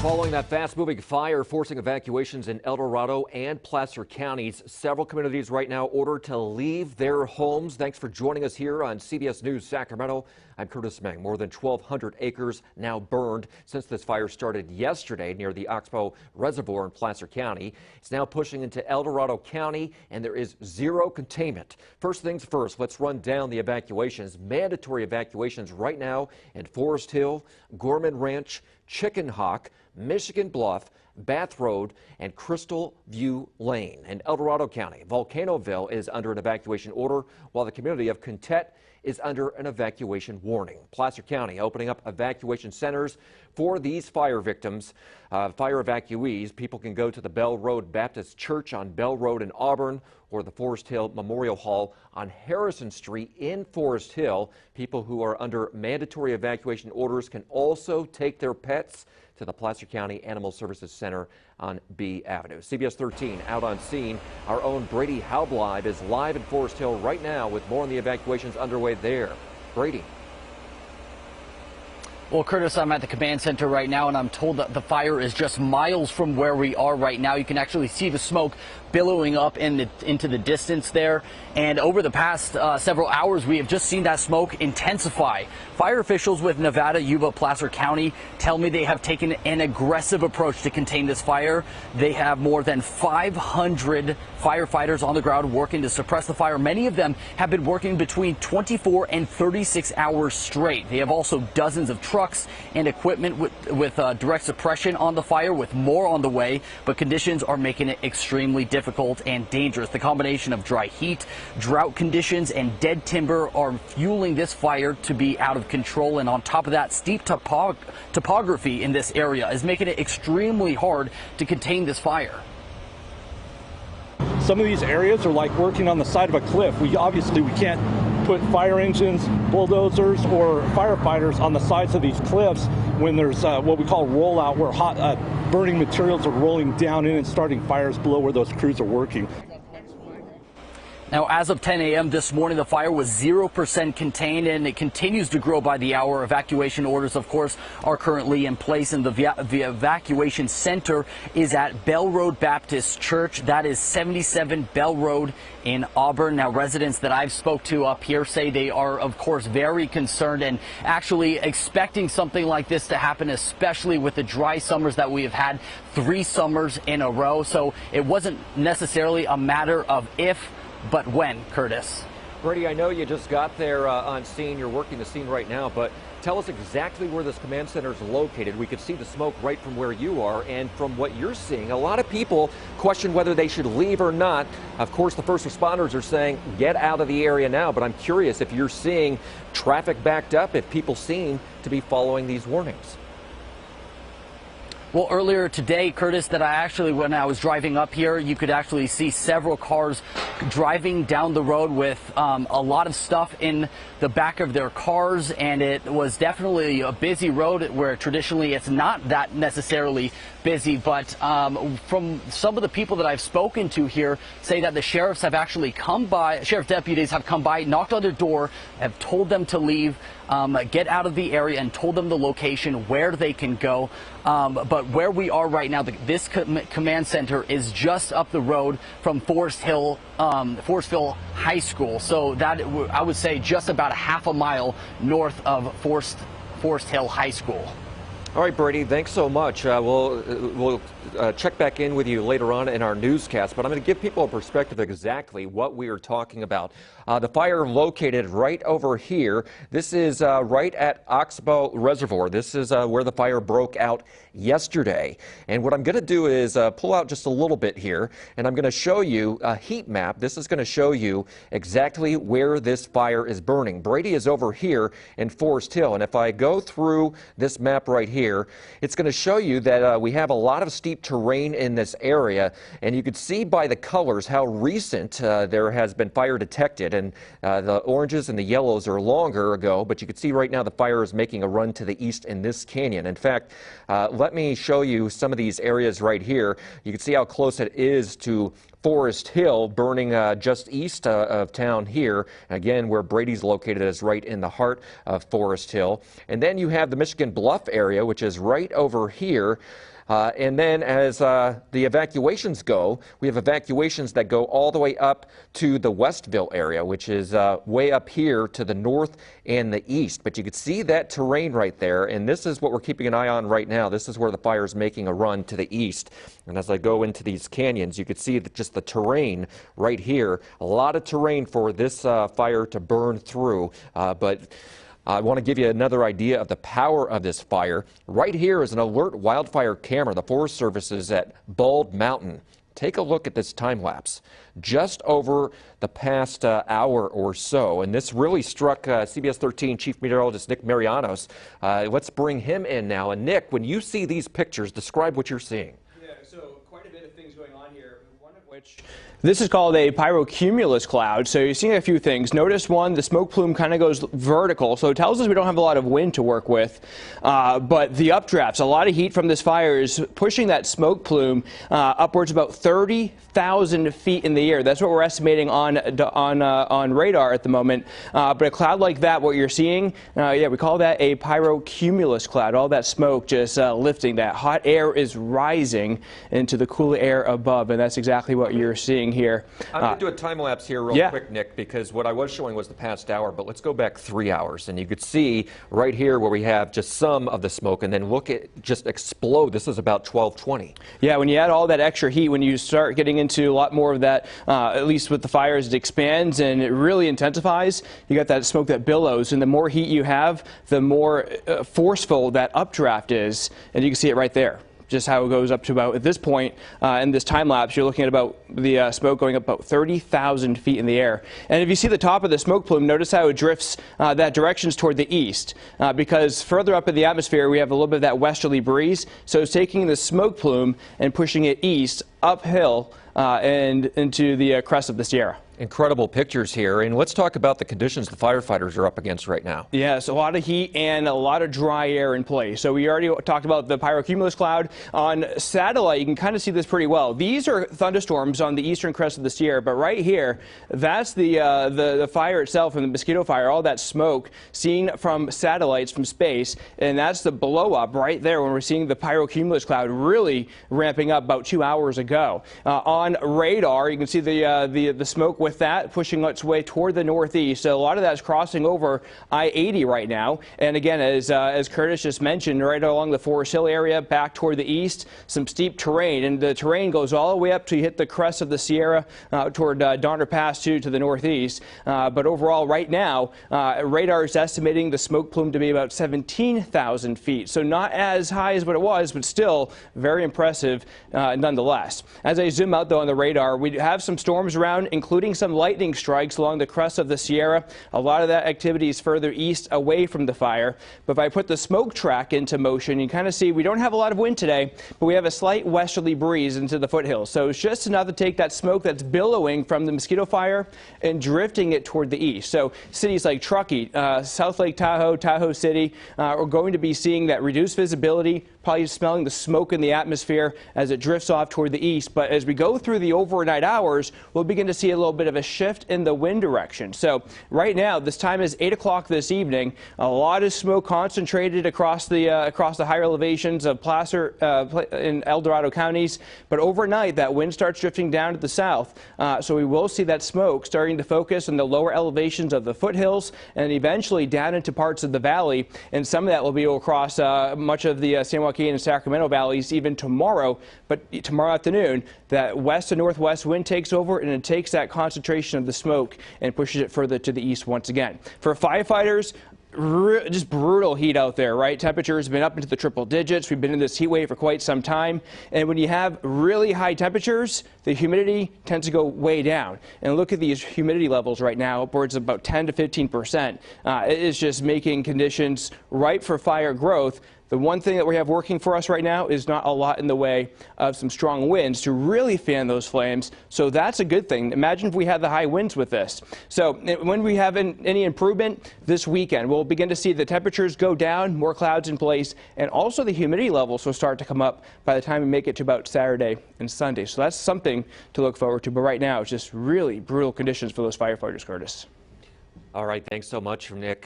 Following that fast-moving fire forcing evacuations in El Dorado and Placer counties, several communities right now ordered to leave their homes. Thanks for joining us here on CBS News Sacramento. I'm Kurtis Ming. More than 1,200 acres now burned since this fire started yesterday near the Oxbow Reservoir in Placer County. It's now pushing into El Dorado County, and there is zero containment. First things first, let's run down the evacuations. Mandatory evacuations right now in Forest Hill, Gorman Ranch, Chicken Hawk, Michigan Bluff, Bath Road, and Crystal View Lane. In El Dorado County, Volcanoville is under an evacuation order, while the community of Quintet is under an evacuation warning. Placer County opening up evacuation centers for these fire victims, fire evacuees. People can go to the Bell Road Baptist Church on Bell Road in Auburn or the Forest Hill Memorial Hall on Harrison Street in Forest Hill. People who are under mandatory evacuation orders can also take their pets to the Placer County Animal Services Center on B Avenue. CBS 13 out on scene. Our own Brady Halbeib is live in Forest Hill right now with more on the evacuations underway there. Brady. Well, Curtis, I'm at the command center right now, and I'm told that the fire is just miles from where we are right now. You can actually see the smoke billowing up into the distance there. And over the past several hours, we have just seen that smoke intensify. Fire officials with Nevada, Yuba, Placer County tell me they have taken an aggressive approach to contain this fire. They have more than 500 firefighters on the ground working to suppress the fire. Many of them have been working between 24 and 36 hours straight. They have also dozens of trucks and equipment with direct suppression on the fire, with more on the way, but conditions are making it extremely difficult and dangerous. The combination of dry heat, drought conditions, and dead timber are fueling this fire to be out of control, and on top of that, steep topography in this area is making it extremely hard to contain this fire. Some of these areas are like working on the side of a cliff. We can't put fire engines, bulldozers, or firefighters on the sides of these cliffs when there's what we call rollout, where hot burning materials are rolling down in and starting fires below where those crews are working. Now, as of 10 a.m. this morning, the fire was 0% contained, and it continues to grow by the hour. Evacuation orders, of course, are currently in place, and the evacuation center is at Bell Road Baptist Church. That is 77 Bell Road in Auburn. Now, residents that I've spoke to up here say they are, of course, very concerned and actually expecting something like this to happen, especially with the dry summers that we have had 3 summers in a row. So it wasn't necessarily a matter of if, but when, Curtis. Brady, I know you just got there on scene. You're working the scene right now, but tell us exactly where this command center is located. We could see the smoke right from where you are, and from what you're seeing, a lot of people question whether they should leave or not. Of course, the first responders are saying get out of the area now, but I'm curious if you're seeing traffic backed up, if people seem to be following these warnings. Well, earlier today, Curtis, when I was driving up here, you could actually see several cars driving down the road with a lot of stuff in the back of their cars, and it was definitely a busy road where traditionally it's not that necessarily busy. But from some of the people that I've spoken to here say that the sheriffs have actually come by, sheriff deputies have come by, knocked on their door, have told them to leave, get out of the area, and told them the location where they can go. But where we are right now, this command center is just up the road from Forestville High School. So that, I would say, just about a half a mile north of Forest Hill High School. All right, Brady, thanks so much. We'll check back in with you later on in our newscast, but I'm going to give people a perspective of exactly what we are talking about. The fire located right over here. This is right at Oxbow Reservoir. This is where the fire broke out yesterday. And what I'm going to do is pull out just a little bit here, and I'm going to show you a heat map. This is going to show you exactly where this fire is burning. Brady is over here in Forest Hill, and if I go through this map right here, it's going to show you that we have a lot of steep terrain in this area, and you can see by the colors how recent there has been fire detected, and the oranges and the yellows are longer ago, but you can see right now the fire is making a run to the east in this canyon. In fact, let me show you some of these areas right here. You can see how close it is to Forest Hill, burning just east of town here. Again, where Brady's located is right in the heart of Forest Hill. And then you have the Michigan Bluff area, which is right over here. And then as the evacuations go, we have evacuations that go all the way up to the Westville area, which is way up here to the north and the east. But you can see that terrain right there, and this is what we're keeping an eye on right now. This is where the fire is making a run to the east. And as I go into these canyons, you can see that just the terrain right here, a lot of terrain for this fire to burn through. But I want to give you another idea of the power of this fire. Right here is an alert wildfire camera. The Forest Service is at Bald Mountain. Take a look at this time lapse just over the past hour or so. And this really struck CBS 13 Chief Meteorologist Nic Merianos. Let's bring him in now. And Nick, when you see these pictures, describe what you're seeing. Yeah, so quite a bit of things going on here, one of which this is called a pyrocumulus cloud. So you're seeing a few things. Notice one, the smoke plume kind of goes vertical. So it tells us we don't have a lot of wind to work with. But the updrafts, a lot of heat from this fire is pushing that smoke plume upwards about 30,000 feet in the air. That's what we're estimating on radar at the moment. But a cloud like that, what you're seeing, yeah, we call that a pyrocumulus cloud. All that smoke just lifting. That hot air is rising into the cooler air above, and that's exactly what you're seeing here. I'm going to do a time lapse here real quick, Nick, because what I was showing was the past hour, but let's go back 3 hours. And you could see right here where we have just some of the smoke, and then look at just explode. This is about 12:20. Yeah, when you add all that extra heat, when you start getting into a lot more of that, at least with the fires, it expands and it really intensifies. You got that smoke that billows, and the more heat you have, the more forceful that updraft is, and you can see it right there. Just how it goes up to about, at this point in this time lapse, you're looking at about the smoke going up about 30,000 feet in the air. And if you see the top of the smoke plume, notice how it drifts that directions toward the east, because further up in the atmosphere we have a little bit of that westerly breeze. So it's taking the smoke plume and pushing it east, uphill, and into the crest of the Sierra. Incredible pictures here, and let's talk about the conditions the firefighters are up against right now. Yes, a lot of heat and a lot of dry air in place. So we already talked about the pyrocumulus cloud. On satellite, you can kind of see this pretty well. These are thunderstorms on the eastern crest of the Sierra, but right here, that's the fire itself and the Mosquito Fire, all that smoke seen from satellites from space, and that's the blow up right there when we're seeing the pyrocumulus cloud really ramping up about 2 hours ago. On radar, you can see the smoke with that pushing its way toward the northeast. So a lot of that's crossing over I-80 right now. And again, as Kurtis just mentioned, right along the Forest Hill area, back toward the east, some steep terrain. And the terrain goes all the way up to hit the crest of the Sierra toward Donner Pass to the northeast. But overall, right now, radar is estimating the smoke plume to be about 17,000 feet. So not as high as what it was, but still very impressive nonetheless. As I zoom out, though, on the radar, we have some storms around, including some lightning strikes along the crest of the Sierra. A lot of that activity is further east away from the fire. But if I put the smoke track into motion, you kind of see we don't have a lot of wind today, but we have a slight westerly breeze into the foothills. So it's just enough to take that smoke that's billowing from the Mosquito Fire and drifting it toward the east. So cities like Truckee, South Lake Tahoe, Tahoe City are going to be seeing that reduced visibility, probably smelling the smoke in the atmosphere as it drifts off toward the east. But as we go through the overnight hours, we'll begin to see a little bit of a shift in the wind direction. So right now, this time is 8 o'clock this evening. A lot of smoke concentrated across the higher elevations of Placer in El Dorado counties. But overnight, that wind starts drifting down to the south. So we will see that smoke starting to focus on the lower elevations of the foothills and eventually down into parts of the valley. And some of that will be across much of the San Joaquin and Sacramento valleys even tomorrow. But tomorrow afternoon, that west to northwest wind takes over and it takes that concentration of the smoke and pushes it further to the east once again. For firefighters, just brutal heat out there, right? Temperatures have been up into the triple digits. We've been in this heat wave for quite some time. And when you have really high temperatures, the humidity tends to go way down. And look at these humidity levels right now, upwards of about 10 to 15%. It is just making conditions ripe for fire growth. The one thing that we have working for us right now is not a lot in the way of some strong winds to really fan those flames. So that's a good thing. Imagine if we had the high winds with this. So when we have any improvement this weekend, we'll begin to see the temperatures go down, more clouds in place, and also the humidity levels will start to come up by the time we make it to about Saturday and Sunday. So that's something to look forward to. But right now, it's just really brutal conditions for those firefighters, Curtis. All right, thanks so much, Nick.